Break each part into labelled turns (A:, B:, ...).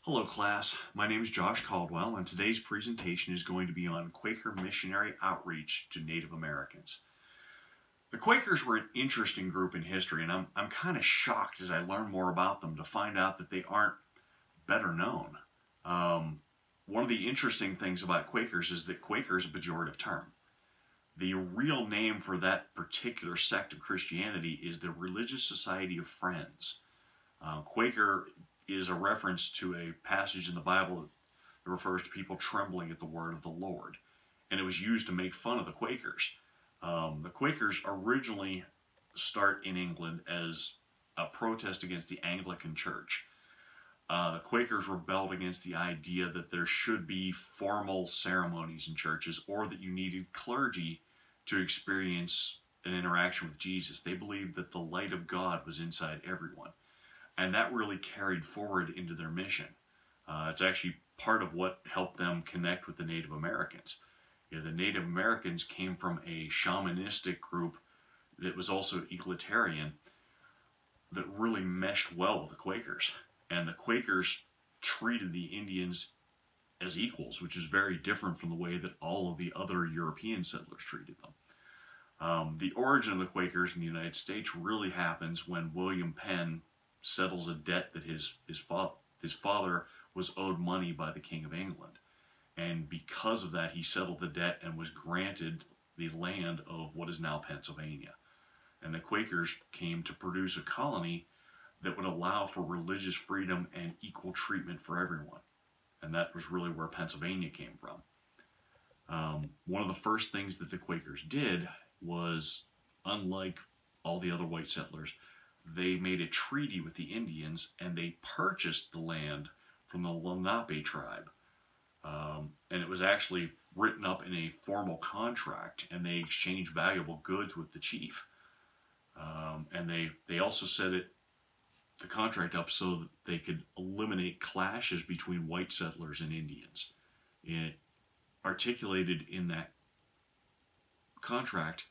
A: Hello class, my name is Josh Caldwell and today's presentation is going to be on Quaker Missionary outreach to Native Americans. The Quakers were an interesting group in history, and I'm kind of shocked as I learn more about them to find out that they aren't better known. One of the interesting things about Quakers is that Quaker is a pejorative term. The real name for that particular sect of Christianity is the Religious Society of Friends. Quaker is a reference to a passage in the Bible that refers to people trembling at the word of the Lord. And it was used to make fun of the Quakers. The Quakers originally start in England as a protest against the Anglican Church. The Quakers rebelled against the idea that there should be formal ceremonies in churches or that you needed clergy to experience an interaction with Jesus. They believed that the light of God was inside everyone. And that really carried forward into their mission. It's actually part of what helped them connect with the Native Americans. The Native Americans came from a shamanistic group that was also egalitarian that really meshed well with the Quakers. And the Quakers treated the Indians as equals, which is very different from the way that all of the other European settlers treated them. The origin of the Quakers in the United States really happens when William Penn settles a debt that his father was owed money by the King of England. And because of that, he settled the debt and was granted the land of what is now Pennsylvania. And the Quakers came to produce a colony that would allow for religious freedom and equal treatment for everyone. And that was really where Pennsylvania came from. One of the first things that the Quakers did was, unlike all the other white settlers, they made a treaty with the Indians and they purchased the land from the Lenape tribe. And it was actually written up in a formal contract, and they exchanged valuable goods with the chief. And they also set the contract up so that they could eliminate clashes between white settlers and Indians. It articulated in that contract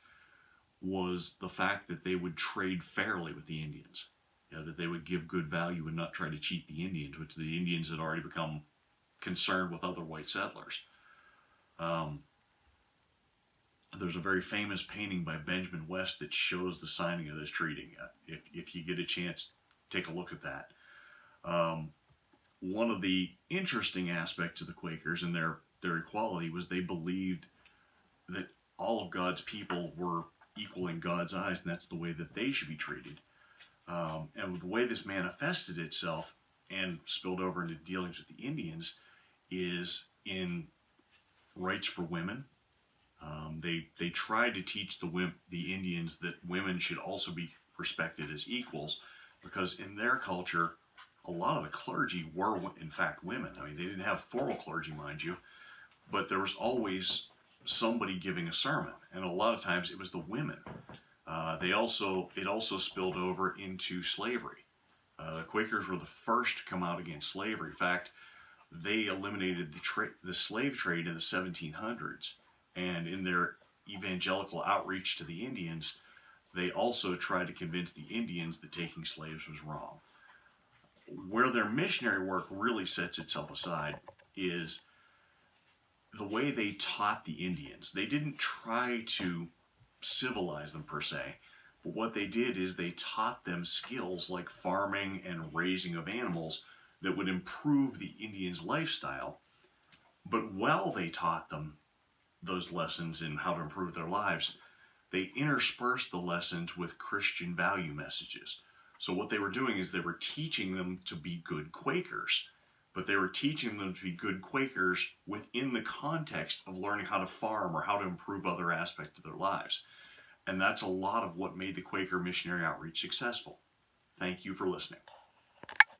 A: was the fact that they would trade fairly with the Indians. That they would give good value and not try to cheat the Indians, which the Indians had already become concerned with other white settlers. There's a very famous painting by Benjamin West that shows the signing of this treaty. If you get a chance, take a look at that. One of the interesting aspects of the Quakers and their equality was they believed that all of God's people were equal in God's eyes, and that's the way that they should be treated. And the way this manifested itself and spilled over into dealings with the Indians is in rights for women. They tried to teach the Indians that women should also be respected as equals, because in their culture, a lot of the clergy were, in fact, women. I mean, they didn't have formal clergy, mind you, but there was always somebody giving a sermon, and a lot of times it was the women. It also spilled over into slavery. The Quakers were the first to come out against slavery. In fact, they eliminated the slave trade in the 1700s, and in their evangelical outreach to the Indians, they also tried to convince the Indians that taking slaves was wrong. Where their missionary work really sets itself aside is the way they taught the Indians. They didn't try to civilize them per se, but what they did is they taught them skills like farming and raising of animals that would improve the Indians' lifestyle. But while they taught them those lessons in how to improve their lives, they interspersed the lessons with Christian value messages. So what they were doing is they were teaching them to be good Quakers, but they were teaching them to be good Quakers within the context of learning how to farm or how to improve other aspects of their lives. And that's a lot of what made the Quaker missionary outreach successful. Thank you for listening.